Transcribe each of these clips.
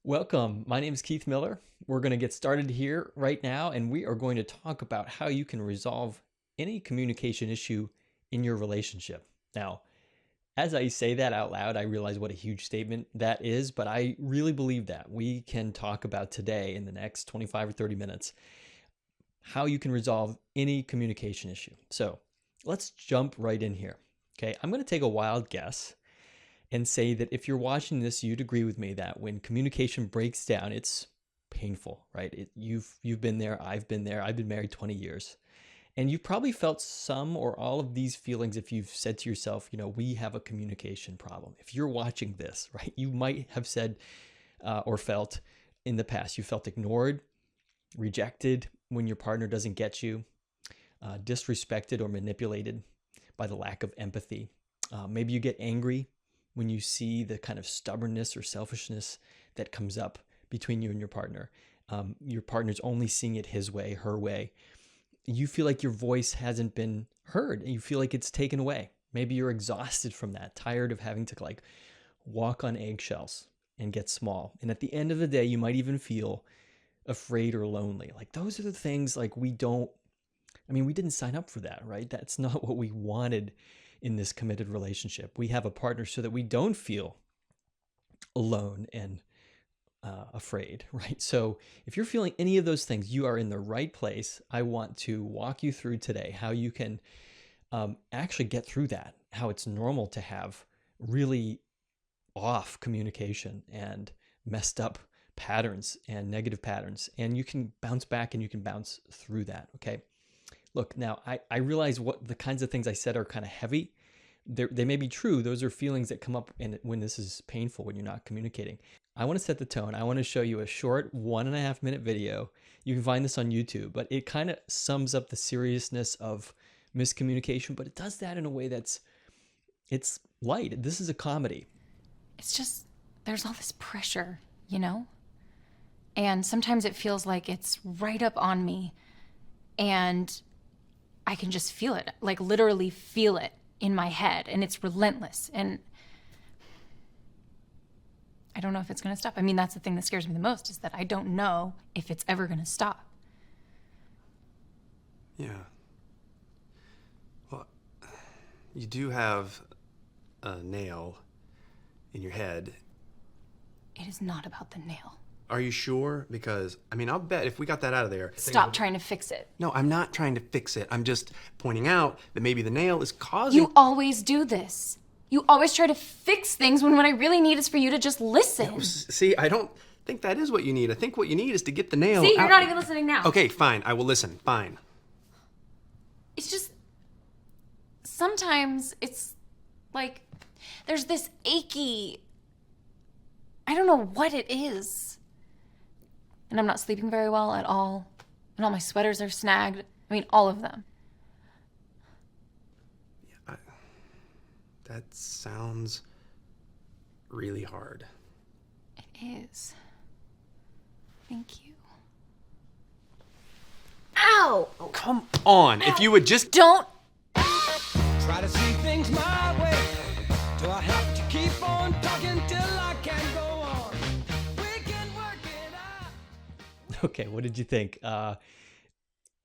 Welcome. My name is Keith Miller. We're going to get started here right now, and we are going to talk about how you can resolve any communication issue in your relationship. Now, as I say that out loud, I realize what a huge statement that is, but I really believe that we can talk about today in the next 25 or 30 minutes how you can resolve any communication issue. So let's jump right in here. Okay, I'm going to take a wild guess and say that if you're watching this, you'd agree with me that when communication breaks down, it's painful, right? You've been there, I've been there. I've been married 20 years. And you've probably felt some or all of these feelings if you've said to yourself, we have a communication problem. If you're watching this, right, you might have said or felt in the past, you felt ignored, rejected when your partner doesn't get you, disrespected or manipulated by the lack of empathy. Maybe you get angry when you see the kind of stubbornness or selfishness that comes up between you and your partner. Your partner's only seeing it his way, her way. You feel like your voice hasn't been heard. You feel like it's taken away. Maybe you're exhausted from that, tired of having to walk on eggshells and get small. And at the end of the day, you might even feel afraid or lonely. Those are the things we didn't sign up for that, right? That's not what we wanted in this committed relationship. We have a partner so that we don't feel alone and afraid, right? So if you're feeling any of those things, you are in the right place. I want to walk you through today how you can actually get through that, how it's normal to have really off communication and messed up patterns and negative patterns, and you can bounce back and you can bounce through that, okay? Look, now I realize what the kinds of things I said are kind of heavy. They may be true. Those are feelings that come up when this is painful, when you're not communicating. I want to set the tone. I want to show you a short 1.5 minute video. You can find this on YouTube, but it kind of sums up the seriousness of miscommunication, but it does that in a way it's light. This is a comedy. It's just, there's all this pressure, you know? And sometimes it feels like it's right up on me and I can just feel it, literally feel it in my head, and it's relentless. And I don't know if it's going to stop. That's the thing that scares me the most, is that I don't know if it's ever going to stop. Yeah. Well, you do have a nail in your head. It is not about the nail. Are you sure? Because, I'll bet if we got that out of there... Stop trying to fix it. No, I'm not trying to fix it. I'm just pointing out that maybe the nail is causing... You always do this. You always try to fix things when what I really need is for you to just listen. No, see, I don't think that is what you need. I think what you need is to get the nail See, out. you're not even listening now. Okay, fine. I will listen. Fine. It's just... Sometimes it's there's this achy... I don't know what it is. And I'm not sleeping very well at all. And all my sweaters are snagged. All of them. Yeah, that sounds really hard. It is. Thank you. Ow! Oh, come on. Ow. If you would just... Don't! Try to see things my way. Do I have to keep on talking till I can go on? We can work it out. Okay, what did you think?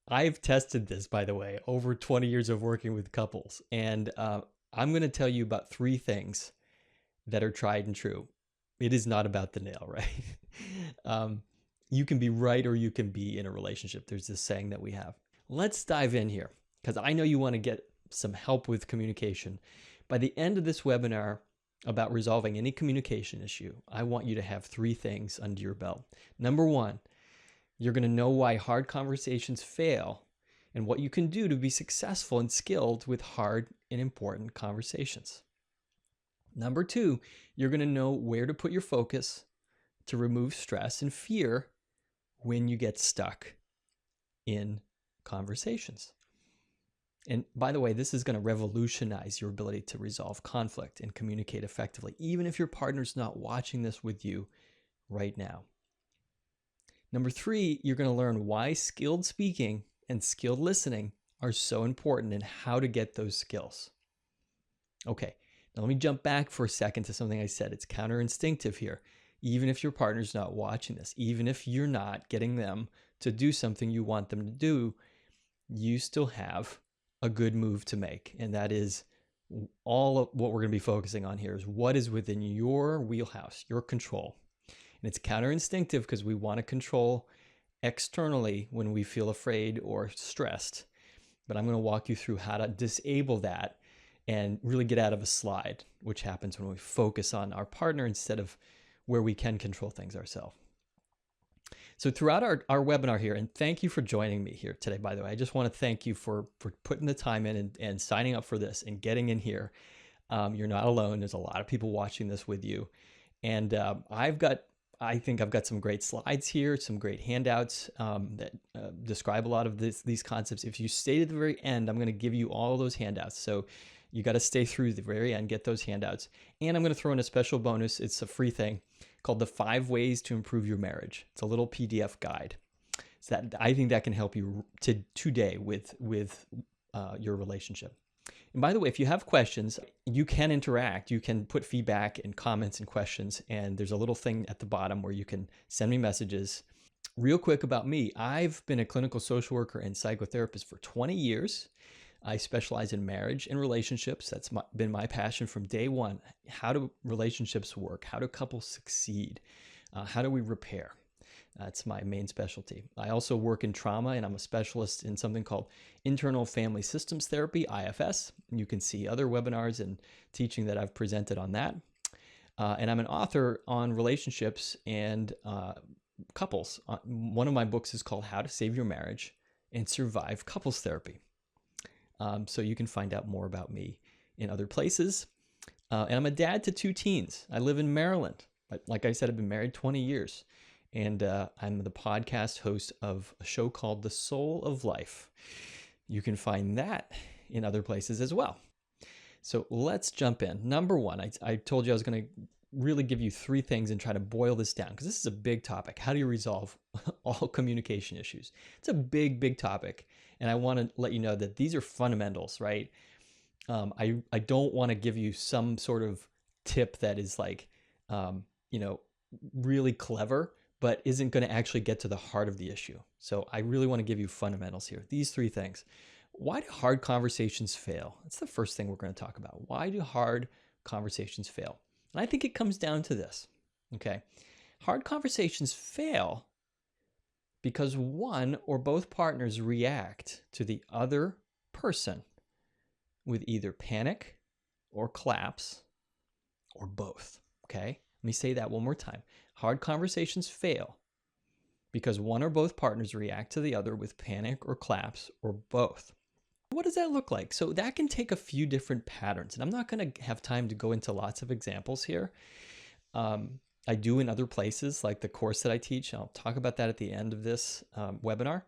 I've tested this, by the way, over 20 years of working with couples. And I'm going to tell you about 3 things that are tried and true. It is not about the nail, right? You can be right or you can be in a relationship. There's this saying that we have. Let's dive in here, because I know you want to get some help with communication. By the end of this webinar about resolving any communication issue, I want you to have 3 things under your belt. Number 1, you're going to know why hard conversations fail and what you can do to be successful and skilled with hard and important conversations. Number 2, you're going to know where to put your focus to remove stress and fear when you get stuck in conversations. And by the way, this is going to revolutionize your ability to resolve conflict and communicate effectively, even if your partner's not watching this with you right now. Number 3, you're going to learn why skilled speaking and skilled listening are so important and how to get those skills. Okay, now let me jump back for a second to something I said. It's counterinstinctive here. even if your partner's not watching this, even if you're not getting them to do something you want them to do, you still have a good move to make. And that is all of what we're going to be focusing on here is what is within your wheelhouse, your control. And it's counterinstinctive because we want to control externally when we feel afraid or stressed. But I'm going to walk you through how to disable that and really get out of a slide, which happens when we focus on our partner instead of where we can control things ourselves. So throughout our webinar here, and thank you for joining me here today, by the way, I just want to thank you for putting the time in and signing up for this and getting in here. You're not alone. There's a lot of people watching this with you. And I think I've got some great slides here, some great handouts that describe a lot of these concepts. If you stay to the very end, I'm going to give you all those handouts. So you got to stay through the very end, get those handouts. And I'm going to throw in a special bonus. It's a free thing called the 5 Ways to Improve Your Marriage. It's a little PDF guide. So that I think that can help you today with your relationship. And by the way, if you have questions, you can interact. You can put feedback and comments and questions. And there's a little thing at the bottom where you can send me messages. Real quick about me, I've been a clinical social worker and psychotherapist for 20 years. I specialize in marriage and relationships. That's been my passion from day one. How do relationships work? How do couples succeed? How do we repair? That's my main specialty. I also work in trauma, and I'm a specialist in something called Internal Family Systems Therapy, IFS. You can see other webinars and teaching that I've presented on that. And I'm an author on relationships and couples. One of my books is called How to Save Your Marriage and Survive Couples Therapy. So you can find out more about me in other places. And I'm a dad to 2 teens. I live in Maryland. Like I said, I've been married 20 years. And I'm the podcast host of a show called The Soul of Life. You can find that in other places as well. So let's jump in. Number 1, I told you I was going to really give you 3 things and try to boil this down because this is a big topic. How do you resolve all communication issues? It's a big, big topic. And I want to let you know that these are fundamentals, right? I don't want to give you some sort of tip that is like, really clever, but isn't going to actually get to the heart of the issue. So I really want to give you fundamentals here. These 3 things. Why do hard conversations fail? That's the first thing we're going to talk about. Why do hard conversations fail? And I think it comes down to this, okay? Hard conversations fail because one or both partners react to the other person with either panic or collapse or both, okay? Let me say that one more time. Hard conversations fail because one or both partners react to the other with panic or collapse or both. What does that look like? So that can take a few different patterns, and I'm not going to have time to go into lots of examples here. I do in other places, like the course that I teach. I'll talk about that at the end of this webinar.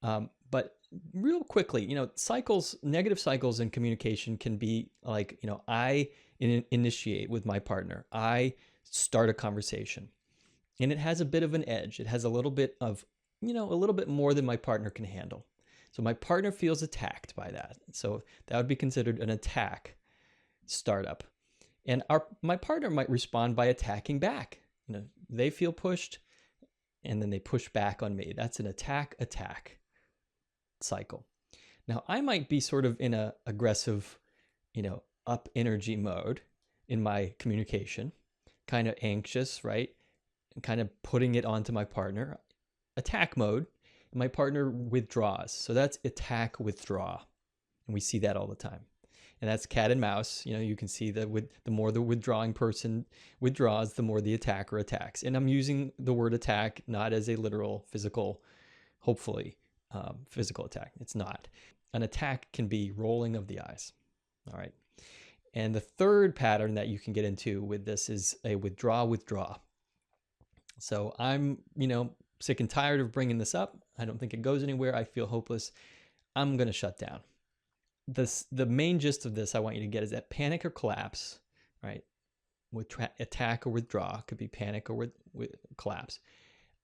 But real quickly, cycles, negative cycles in communication can be like, I initiate with my partner. I start a conversation, and it has a bit of an edge. It has a little bit of, a little bit more than my partner can handle. So my partner feels attacked by that. So that would be considered an attack startup. And my partner might respond by attacking back. They feel pushed and then they push back on me. That's an attack cycle. Now I might be sort of in a aggressive, up energy mode in my communication, kind of anxious, right? And kind of putting it onto my partner. Attack mode. My partner withdraws. So that's attack, withdraw. And we see that all the time. And that's cat and mouse. You can see that the more the withdrawing person withdraws, the more the attacker attacks. And I'm using the word attack not as a literal physical, hopefully, physical attack. It's not. An attack can be rolling of the eyes. All right. And the third pattern that you can get into with this is a withdraw. So I'm, sick and tired of bringing this up. I don't think it goes anywhere. I feel hopeless. I'm going to shut down. The main gist of this I want you to get is that panic or collapse, right? Attack or withdraw, could be panic or with collapse.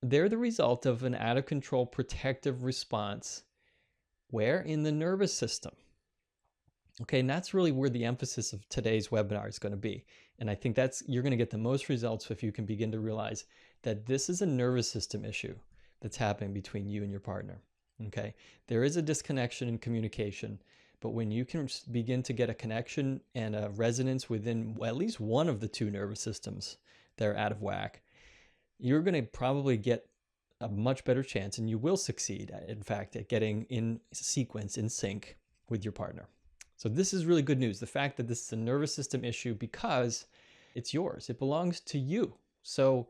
They're the result of an out of control protective response where in the nervous system. Okay, and that's really where the emphasis of today's webinar is going to be. And I think you're going to get the most results if you can begin to realize that this is a nervous system issue that's happening between you and your partner. Okay. There is a disconnection in communication, but when you can begin to get a connection and a resonance within at least one of the two nervous systems that are out of whack, you're going to probably get a much better chance, and you will succeed, in fact, at getting in sequence, in sync with your partner. So this is really good news. The fact that this is a nervous system issue, because it's yours. It belongs to you. So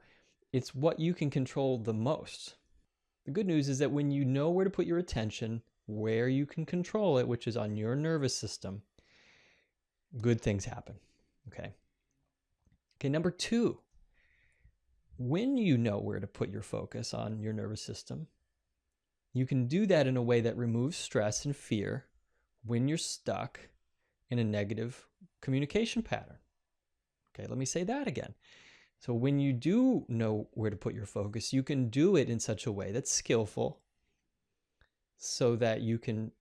it's what you can control the most. The good news is that when you know where to put your attention, where you can control it, which is on your nervous system, good things happen. Okay. Okay, number 2. When you know where to put your focus on your nervous system, you can do that in a way that removes stress and fear when you're stuck in a negative communication pattern. Okay, let me say that again. So when you do know where to put your focus, you can do it in such a way that's skillful so that you can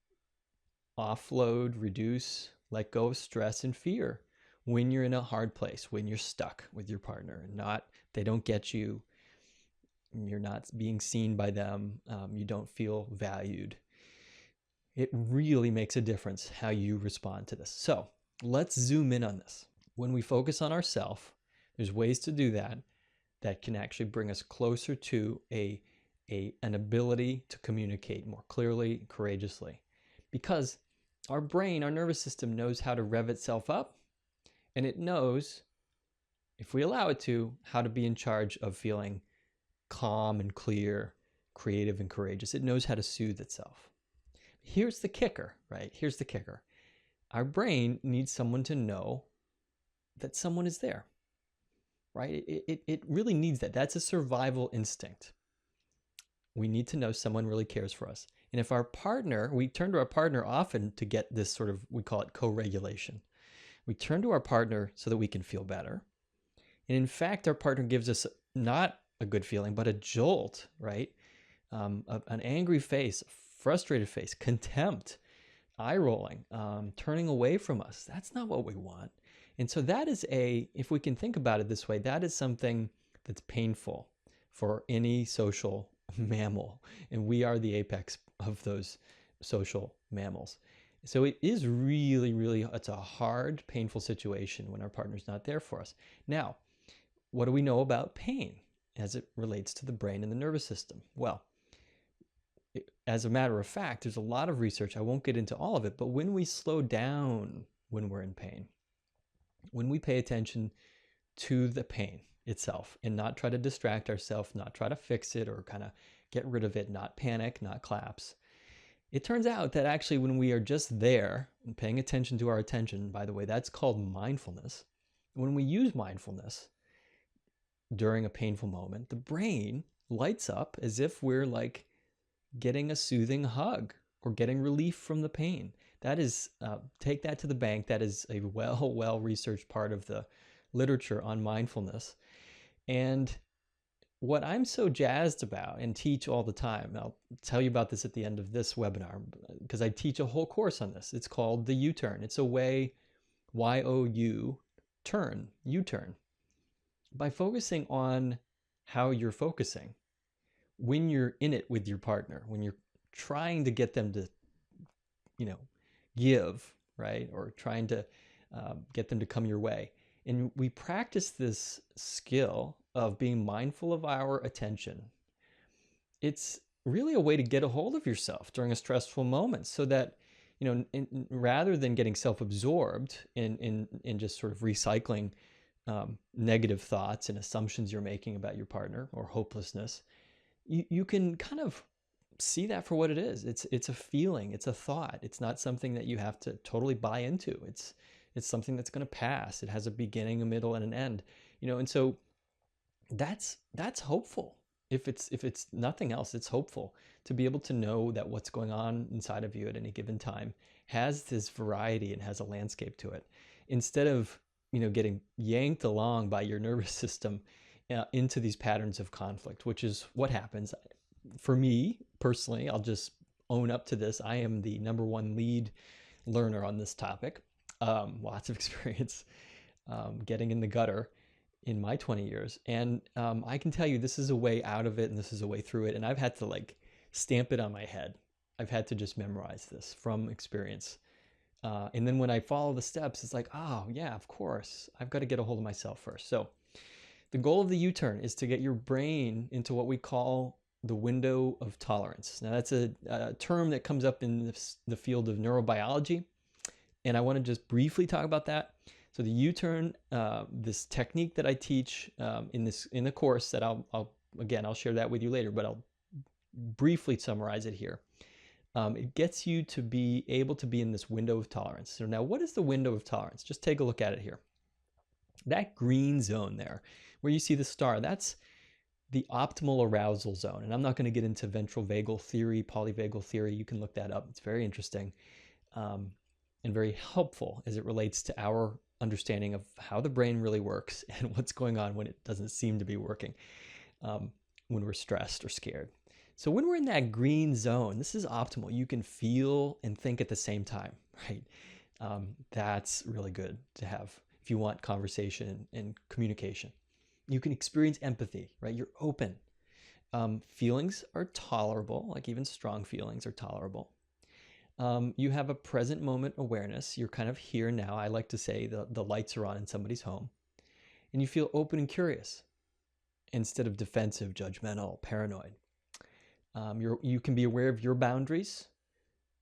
offload, reduce, let go of stress and fear when you're in a hard place, when you're stuck with your partner and they don't get you, you're not being seen by them, you don't feel valued. It really makes a difference how you respond to this. So let's zoom in on this. When we focus on ourselves, there's ways to do that can actually bring us closer to an ability to communicate more clearly, courageously. Because our brain, our nervous system knows how to rev itself up, and it knows, if we allow it to, how to be in charge of feeling calm and clear, creative and courageous. It knows how to soothe itself. Here's the kicker, right? Here's the kicker. Our brain needs someone to know that someone is there, right? It really needs that. That's a survival instinct. We need to know someone really cares for us. And if we turn to our partner often to get this sort of, we call it co-regulation. We turn to our partner so that we can feel better. And in fact, our partner gives us not a good feeling, but a jolt, right? An angry face, frustrated face, contempt, eye rolling, turning away from us. That's not what we want. And so that is if we can think about it this way, that is something that's painful for any social mammal. And we are the apex of those social mammals. So it is really, really, it's a hard, painful situation when our partner's not there for us. Now, what do we know about pain as it relates to the brain and the nervous system? Well, as a matter of fact, there's a lot of research. I won't get into all of it, but when we slow down when we're in pain, when we pay attention to the pain itself and not try to distract ourselves, not try to fix it or kind of get rid of it, not panic, not collapse, it turns out that actually when we are just there and paying attention to our attention, by the way, that's called mindfulness. When we use mindfulness during a painful moment, the brain lights up as if we're like getting a soothing hug or getting relief from the pain. That is, take that to the bank. That is a well-researched part of the literature on mindfulness. And what I'm so jazzed about and teach all the time, and I'll tell you about this at the end of this webinar, because I teach a whole course on this. It's called the U-turn. It's a way, Y-O-U, turn, U-turn. By focusing on how you're focusing, when you're in it with your partner, when you're trying to get them to, give, right? Or trying to get them to come your way. And we practice this skill of being mindful of our attention. It's really a way to get a hold of yourself during a stressful moment so that, rather than getting self-absorbed in just sort of recycling negative thoughts and assumptions you're making about your partner or hopelessness, you can kind of see that for what it is. It's a feeling, it's a thought. It's not something that you have to totally buy into. It's something that's going to pass. It has a beginning, a middle, and an end. And so that's hopeful. If it's nothing else, it's hopeful to be able to know that what's going on inside of you at any given time has this variety and has a landscape to it. Instead of getting yanked along by your nervous system into these patterns of conflict, which is what happens. For me, personally, I'll just own up to this. I am the #1 lead learner on this topic. Lots of experience. getting in the gutter in my 20 years. And I can tell you this is a way out of it and this is a way through it. And I've had to like stamp it on my head. I've had to just memorize this from experience. And then when I follow the steps, it's like, oh yeah, of course, I've got to get a hold of myself first. So the goal of the U-turn is to get your brain into what we call the window of tolerance. Now that's a term that comes up in the field of neurobiology. And I want to just briefly talk about that. So the U-turn, this technique that I teach in the course that I'll share that with you later, but I'll briefly summarize it here. It gets you to be able to be in this window of tolerance. So now what is the window of tolerance? Just take a look at it here. That green zone there, where you see the star, that's the optimal arousal zone. And I'm not going to get into ventral vagal theory, polyvagal theory. You can look that up. It's very interesting and very helpful as it relates to our understanding of how the brain really works and what's going on when it doesn't seem to be working when we're stressed or scared. So when we're in that green zone, this is optimal. You can feel and think at the same time, right? That's really good to have if you want conversation and communication. You can experience empathy, right? You're open. Feelings are tolerable, like even strong feelings are tolerable. You have a present moment awareness. You're kind of here now. I like to say the lights are on in somebody's home. And you feel open and curious instead of defensive, judgmental, paranoid. You can be aware of your boundaries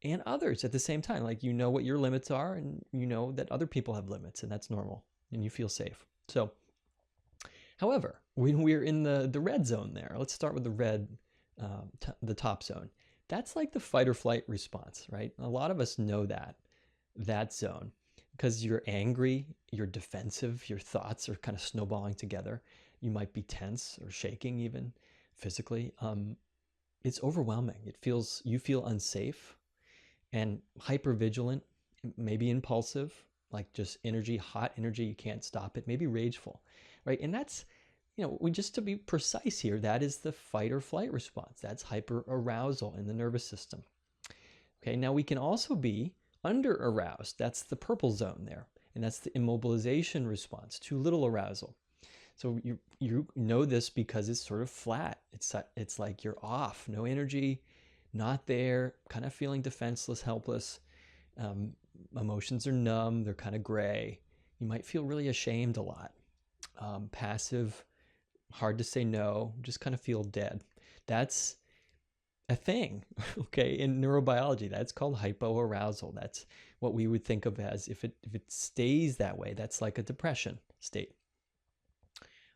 and others at the same time. Like you know what your limits are and you know that other people have limits and that's normal and you feel safe. So, however, when we're in the red zone there, let's start with the red, the top zone. That's like the fight or flight response, right? A lot of us know that zone because you're angry, you're defensive, your thoughts are kind of snowballing together. You might be tense or shaking even physically. It's overwhelming. You feel unsafe and hypervigilant, maybe impulsive, like just energy, hot energy, you can't stop it, maybe rageful, right? And that's, just to be precise here, that is the fight or flight response. That's hyperarousal in the nervous system. Okay, now we can also be under aroused. That's the purple zone there. And that's the immobilization response, too little arousal. So you know this because it's sort of flat. It's like you're off, no energy, not there, kind of feeling defenseless, helpless. Emotions are numb, they're kind of gray. You might feel really ashamed a lot. Passive, hard to say no, just kind of feel dead. That's a thing, okay, in neurobiology. That's called hypoarousal. That's what we would think of as if it stays that way, that's like a depression state.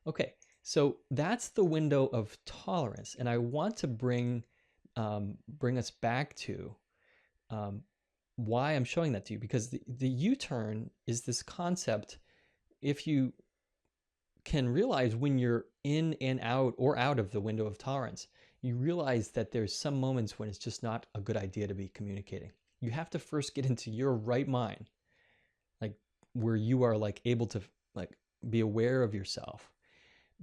Okay, so that's the window of tolerance, and I want to bring us back to why I'm showing that to you, because the U-turn is this concept. If you can realize when you're in and out or out of the window of tolerance, you realize that there's some moments when it's just not a good idea to be communicating. You have to first get into your right mind, like where you are like able to like be aware of yourself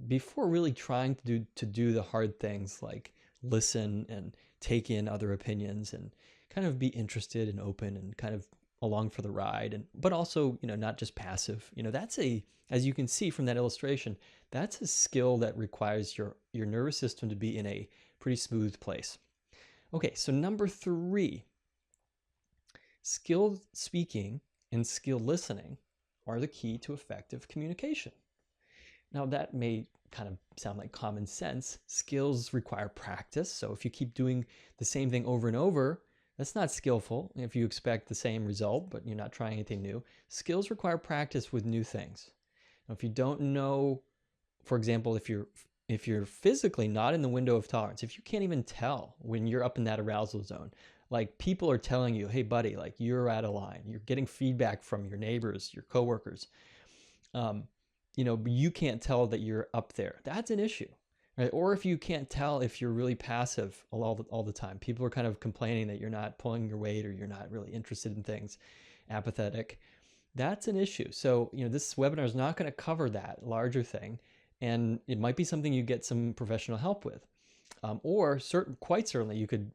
before really trying to do the hard things like listen and take in other opinions and kind of be interested and open and kind of along for the ride, but also not just passive. That's as you can see from that illustration, that's a skill that requires your nervous system to be in a pretty smooth place. Okay, so number 3, skilled speaking and skilled listening are the key to effective communication. Now that may kind of sound like common sense. Skills require practice. So if you keep doing the same thing over and over, that's not skillful. If you expect the same result, but you're not trying anything new. Skills require practice with new things. Now, if you don't know, for example, if you're physically not in the window of tolerance, if you can't even tell when you're up in that arousal zone, like people are telling you, hey buddy, like you're out of line, you're getting feedback from your neighbors, your coworkers, but you can't tell that you're up there. That's an issue, right? Or if you can't tell if you're really passive all the time, people are kind of complaining that you're not pulling your weight or you're not really interested in things, apathetic. That's an issue. So, this webinar is not going to cover that larger thing, and it might be something you get some professional help with. Quite certainly, you could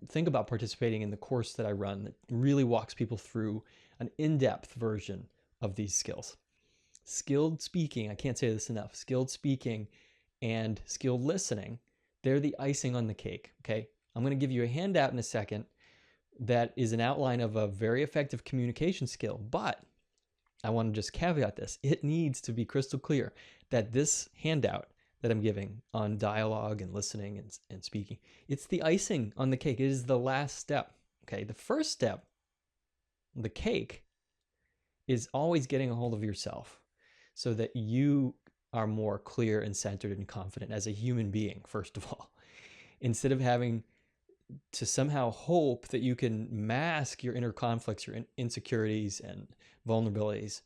think about participating in the course that I run that really walks people through an in-depth version of these skills. skilled speaking, I can't say this enough, skilled speaking and skilled listening, they're the icing on the cake, okay? I'm going to give you a handout in a second that is an outline of a very effective communication skill, but I want to just caveat this. It needs to be crystal clear that this handout that I'm giving on dialogue and listening and speaking, it's the icing on the cake. It is the last step, okay? The first step, the cake, is always getting a hold of yourself so that you are more clear and centered and confident as a human being, first of all, instead of having to somehow hope that you can mask your inner conflicts, your insecurities and vulnerabilities,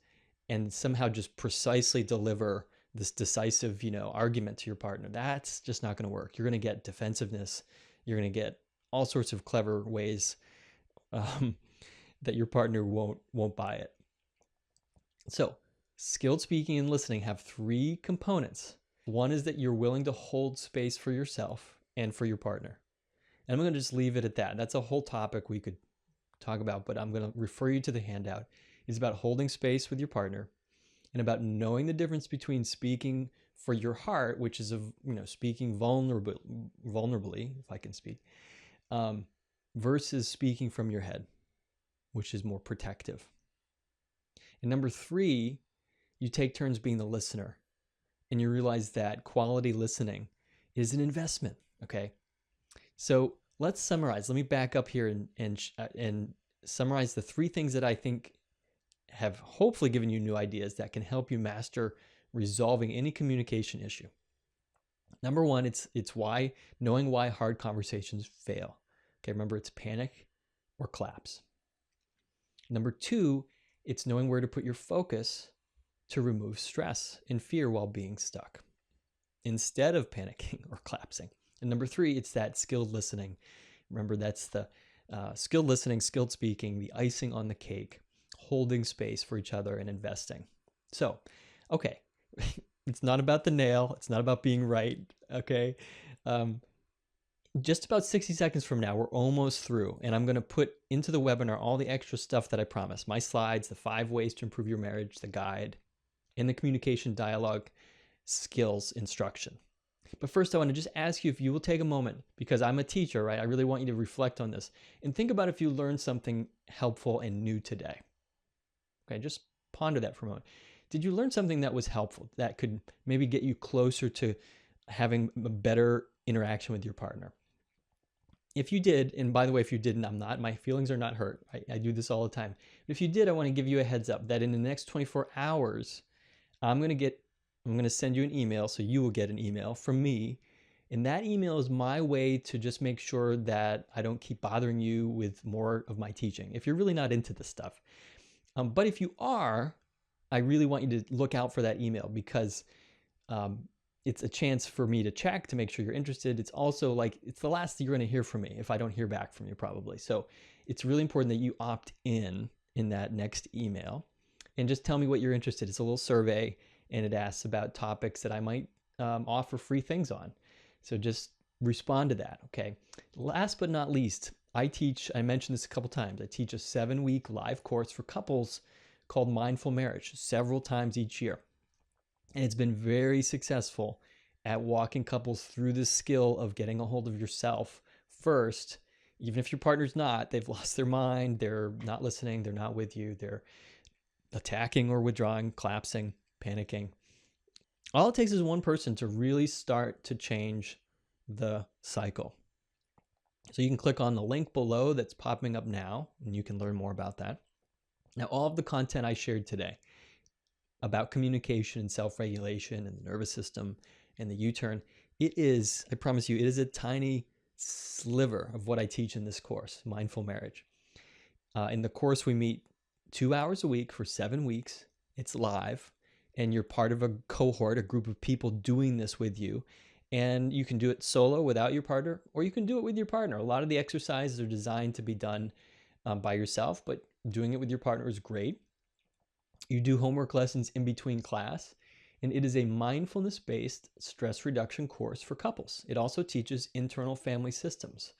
and somehow just precisely deliver this decisive, argument to your partner. That's just not going to work. You're going to get defensiveness. You're going to get all sorts of clever ways that your partner won't buy it. So, skilled speaking and listening have three components. One is that you're willing to hold space for yourself and for your partner. And I'm going to just leave it at that. That's a whole topic we could talk about, but I'm going to refer you to the handout. It's about holding space with your partner and about knowing the difference between speaking for your heart, which is speaking vulnerably, if I can speak, versus speaking from your head, which is more protective. And number three, you take turns being the listener, and you realize that quality listening is an investment, okay? So let's summarize. Let me back up here and summarize the three things that I think have hopefully given you new ideas that can help you master resolving any communication issue. Number one, it's knowing why hard conversations fail. Okay, remember, it's panic or collapse. Number two, it's knowing where to put your focus to remove stress and fear while being stuck instead of panicking or collapsing. And number three, it's that skilled listening. Remember, that's the skilled listening, skilled speaking, the icing on the cake, holding space for each other and investing. So, okay, it's not about the nail. It's not about being right, okay? Just about 60 seconds from now, we're almost through, and I'm going to put into the webinar all the extra stuff that I promised. My slides, the 5 ways to improve your marriage, the guide, and the communication dialogue skills instruction. But first, I want to just ask you if you will take a moment, because I'm a teacher, right? I really want you to reflect on this and think about if you learned something helpful and new today. Okay, just ponder that for a moment. Did you learn something that was helpful, that could maybe get you closer to having a better interaction with your partner? If you did, and by the way, if you didn't, I'm not, my feelings are not hurt. I do this all the time. But if you did, I want to give you a heads up that in the next 24 hours, I'm going to send you an email, so you will get an email from me. And that email is my way to just make sure that I don't keep bothering you with more of my teaching, if you're really not into this stuff. But if you are, I really want you to look out for that email, because it's a chance for me to check to make sure you're interested. It's also it's the last that you're going to hear from me if I don't hear back from you, probably. So it's really important that you opt in that next email and just tell me what you're interested in. It's a little survey, and it asks about topics that I might offer free things on. So just respond to that, okay? Last but not least, I mentioned this a couple times, I teach a 7-week live course for couples called Mindful Marriage several times each year. And it's been very successful at walking couples through this skill of getting a hold of yourself first. Even if your partner's not, they've lost their mind, they're not listening, they're not with you, they're attacking or withdrawing, collapsing, panicking. All it takes is one person to really start to change the cycle. So you can click on the link below that's popping up now, and you can learn more about that. Now, all of the content I shared today about communication and self-regulation and the nervous system and the U-turn, I promise you, it is a tiny sliver of what I teach in this course, Mindful Marriage. In the course, we meet 2 hours a week for 7 weeks. It's live, and you're part of a cohort, a group of people doing this with you. And you can do it solo without your partner, or you can do it with your partner. A lot of the exercises are designed to be done by yourself, but doing it with your partner is great. You do homework lessons in between class, and it is a mindfulness-based stress reduction course for couples. It also teaches internal family systems,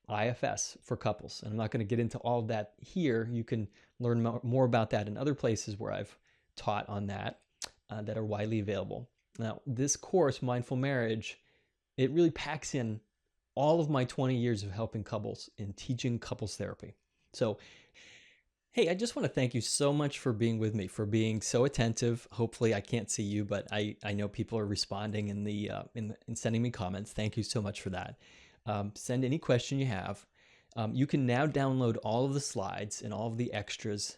IFS, for couples. And I'm not going to get into all of that here. You can learn more about that in other places where I've taught on that that are widely available. Now, this course, Mindful Marriage, it really packs in all of my 20 years of helping couples and teaching couples therapy. So, hey, I just want to thank you so much for being with me, for being so attentive. Hopefully, I can't see you, but I know people are responding in sending me comments. Thank you so much for that. Send any question you have. You can now download all of the slides and all of the extras.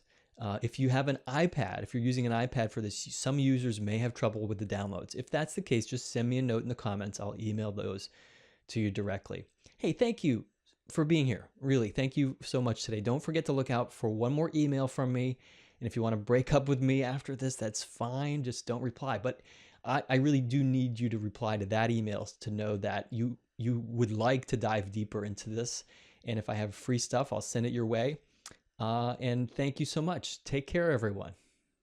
If you have an iPad, if you're using an iPad for this, some users may have trouble with the downloads. If that's the case, just send me a note in the comments. I'll email those to you directly. Hey, thank you for being here. Really, thank you so much today. Don't forget to look out for one more email from me. And if you want to break up with me after this, that's fine. Just don't reply. But I really do need you to reply to that email to know that you would like to dive deeper into this. And if I have free stuff, I'll send it your way. And thank you so much. Take care, everyone.